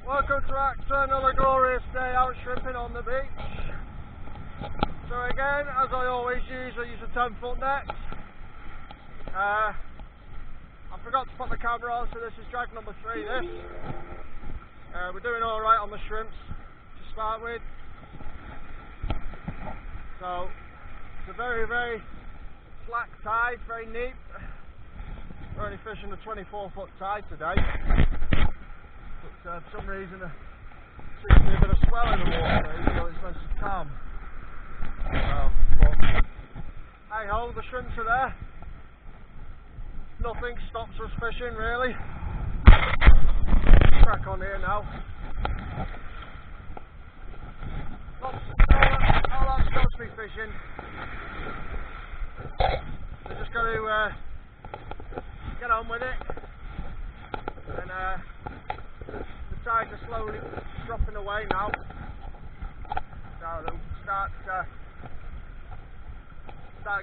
Welcome to Acton, another glorious day out shrimping on the beach. So again, as I always use, I use a 10-foot net. I forgot to put the camera on, so this is drag number 3 this. We're doing alright on the shrimps to start with. So, it's a very, very slack tide, very neat. We're only fishing a 24-foot tide today. But for some reason there seems to be a bit of swell in the water, even though it's nice and calm. But hey ho, the shrimps are there. Nothing stops us fishing really. Crack on here now. All that stops me fishing. So just got to get on with it. And the tides are slowly dropping away now. So they'll start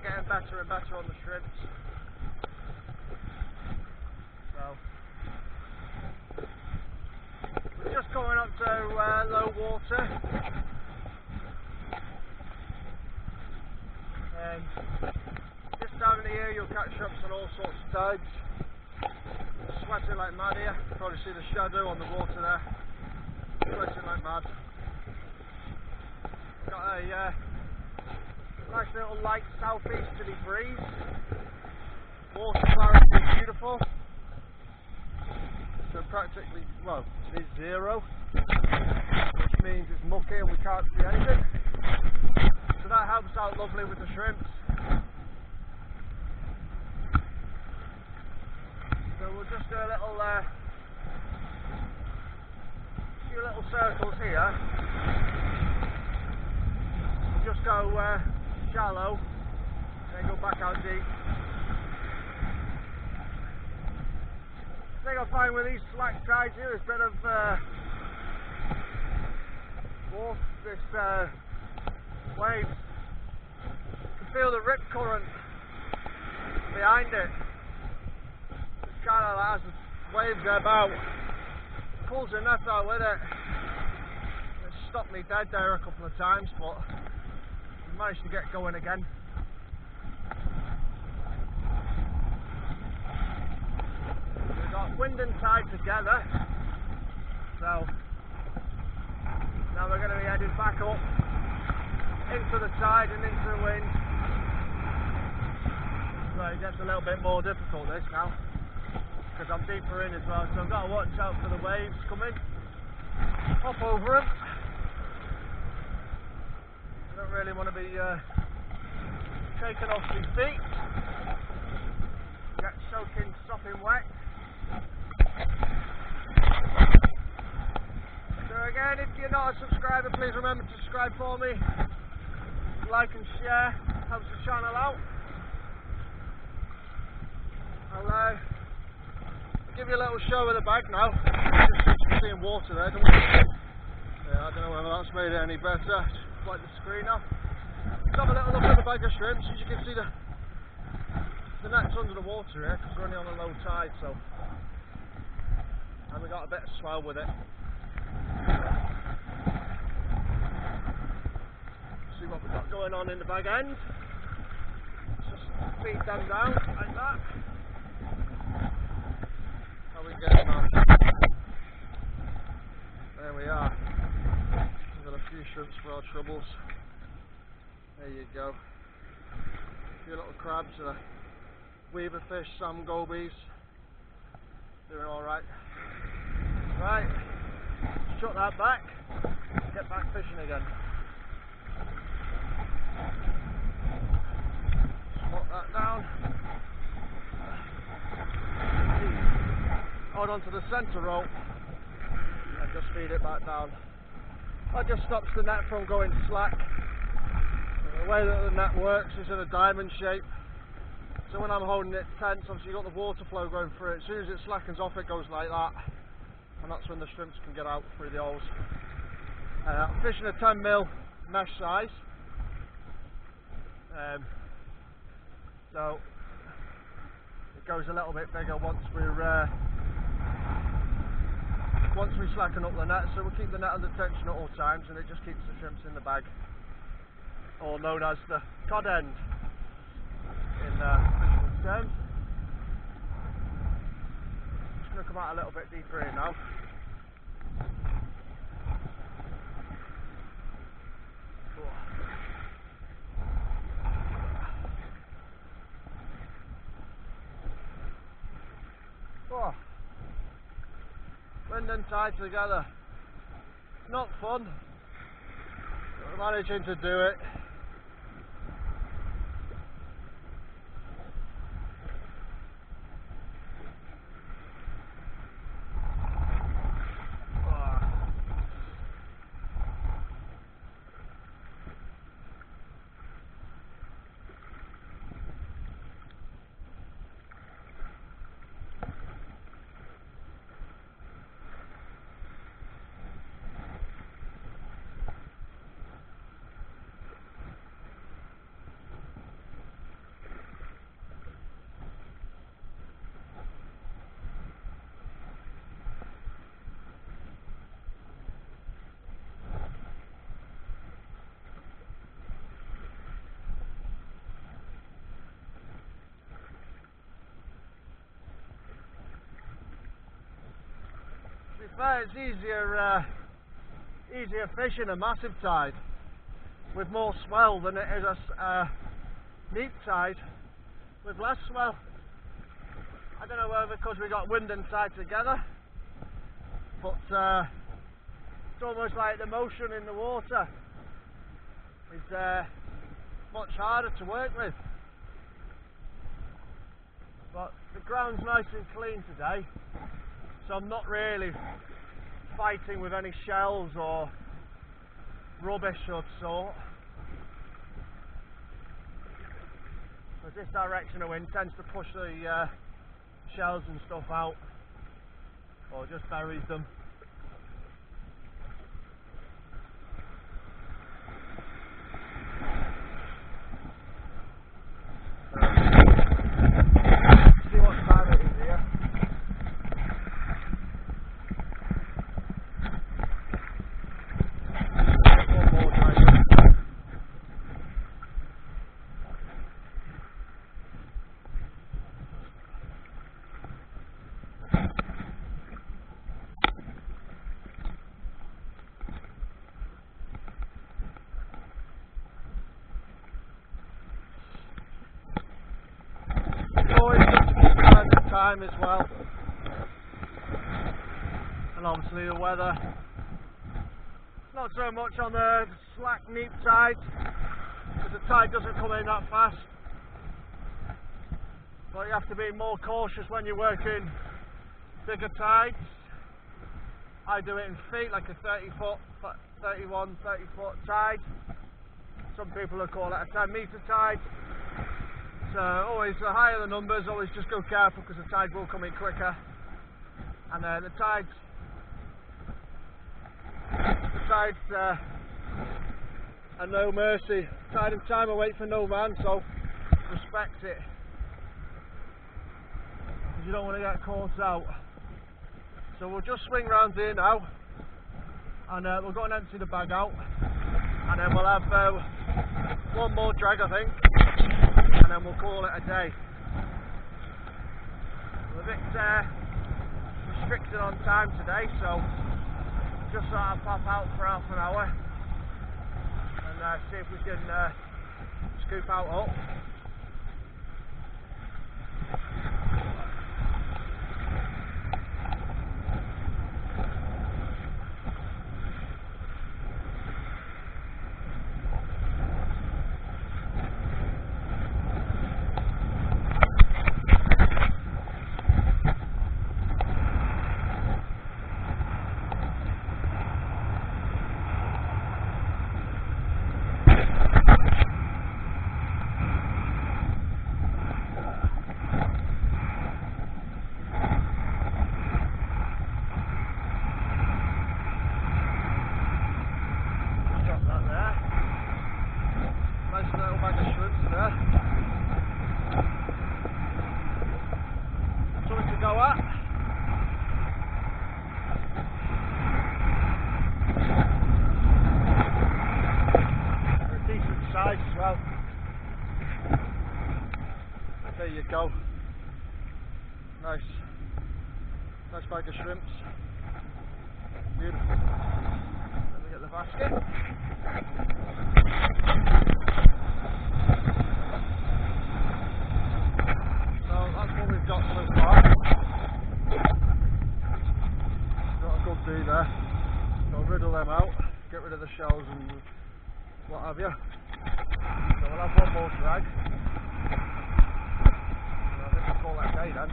getting better and better on the shrimps. So we're just coming up to low water, and this time of the year you'll catch shrimps on all sorts of tides. Sweating like mad here. You can probably see the shadow on the water there. Sweating like mad. Got a nice little light southeasterly breeze. Water clarity is beautiful. So practically, well, it is 0, which means it's mucky and we can't see anything. So that helps out lovely with the shrimps. So we'll just do a little, few little circles here. We'll just go shallow, then go back out deep. The thing I find with these slack tides here is a bit of waves. You can feel the rip current behind it. It's kind of like as the waves ebb out, pulls the net out with it. It stopped me dead there a couple of times, but I managed to get going again. We've got wind and tide together, so now we're going to be heading back up into the tide and into the wind. So it gets a little bit more difficult this now, because I'm deeper in as well, so I've got to watch out for the waves coming up over them. I don't really want to be shaking off my feet, get soaking, sopping wet. So again, if you're not a subscriber, please remember to subscribe for me. Like and share, helps the channel out. I'll give you a little show of the bag now. Just seeing water there, don't we? Yeah, I don't know whether that's made it any better. Just wipe the screen off. Let's have a little look at the bag of shrimps. As you can see, the net's under the water here because we're only on a low tide, so. And we got a bit of swell with it. See what we've got going on in the bag end. Let's just feed them down like that. How we get them on? There we are. We've got a few shrimps for our troubles. There you go. A few little crabs, weaver fish, some gobies. Doing alright. Right, shut that back, get back fishing again. Slot that down. Hold on to the centre rope and just feed it back down. That just stops the net from going slack. The way that the net works is in a diamond shape. So when I'm holding it tense, obviously you've got the water flow going through it. As soon as it slackens off, it goes like that. And that's when the shrimps can get out through the holes. I'm fishing a 10mm mesh size. So it goes a little bit bigger once once we slacken up the net, so we keep the net under tension at all times, and it just keeps the shrimps in the bag, or known as the cod end in fisherman's terms. Just going to come out a little bit deeper here now. Oh. Wind and tide together. Not fun, but we're managing to do it. It's easier fishing a massive tide with more swell than it is a neap tide with less swell. I don't know whether because we got wind and tide together, but it's almost like the motion in the water is much harder to work with. But the ground's nice and clean today, so I'm not really fighting with any shells or rubbish of sort. Because this direction of wind tends to push the shells and stuff out, or just buries them. See what time it is here. Always good to keep an eye on the time as well, and obviously the weather. Not so much on the slack neap tide, because the tide doesn't come in that fast, but you have to be more cautious when you're working bigger tides. I do it in feet, like a 30 foot, 30 foot tide. Some people will call it a 10 metre tide. So always, the higher the numbers, always just go careful, because the tide will come in quicker. And the tides are no mercy. Tide and time will wait for no man, so respect it, because you don't want to get caught out. So we'll just swing round here now, and we'll go and empty the bag out, and then we'll have one more drag, I think, and then we'll call it a day. We're a bit restricted on time today, so just thought I'd pop out for half an hour and see if we can scoop out up. Nice bag of shrimps. Beautiful. Let me get the basket. So that's what we've got so far. Got a good do there. So I'll riddle them out, get rid of the shells and what have you. So we'll have one more drag. I think we'll call that day then.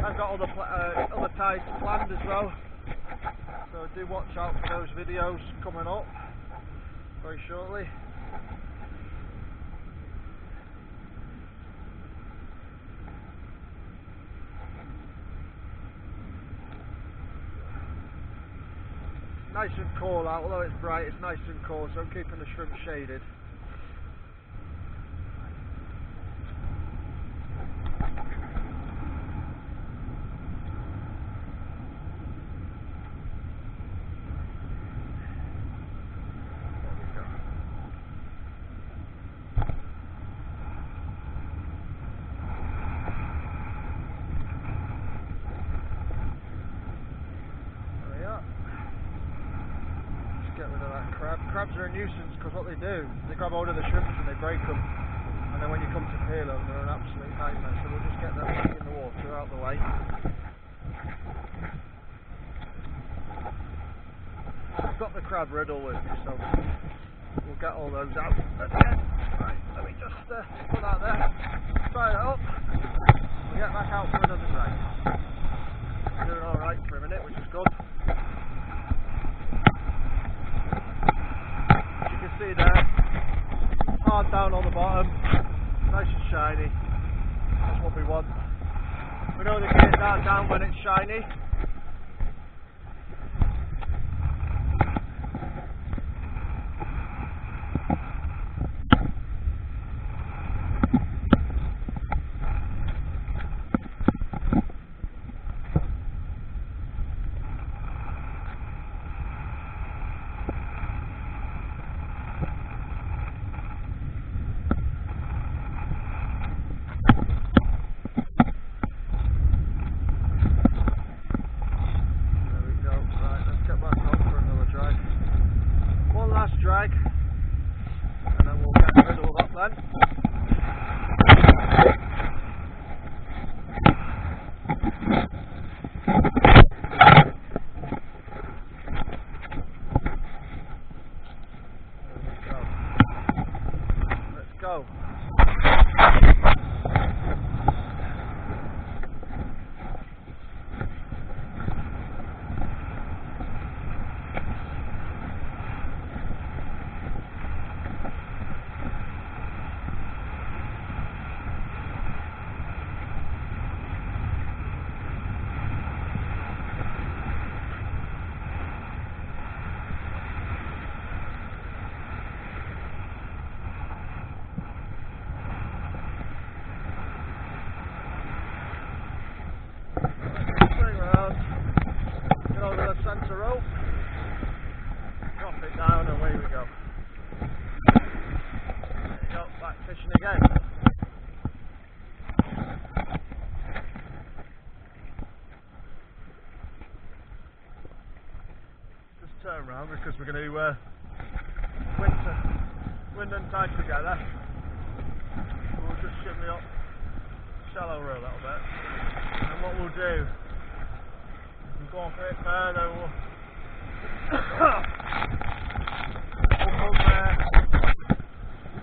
I've got other tides planned as well, so do watch out for those videos coming up very shortly. Nice and cool out, although it's bright, it's nice and cool, so I'm keeping the shrimp shaded. Get rid of that crab. Crabs are a nuisance because what they do, they grab hold of the shrimps and they break them, and then when you come to peel them, they're an absolute nightmare. So we'll just get them back in the water, out of the way. I've got the crab riddle with me, so we'll get all those out at the end. Right, let me just put that there, try it up, we'll get back out for another drag. We're doing alright for a minute, which is good. See there, hard down on the bottom, nice and shiny, that's what we want. We know they get it down when it's shiny. Drag, and then we'll get rid of all that then. Let's go. Centre rope, drop it down and away we go. There you go, back fishing again. Just turn around because we're going to wind and tide together. We'll just shimmy up shallower a little bit, and what we'll do, go off it further, we'll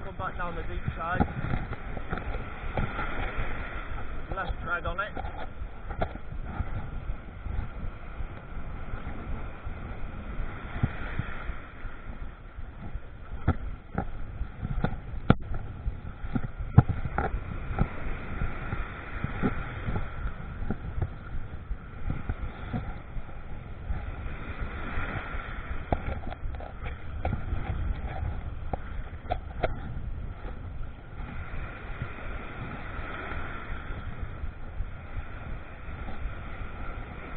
come back down the deep side, left drag on it,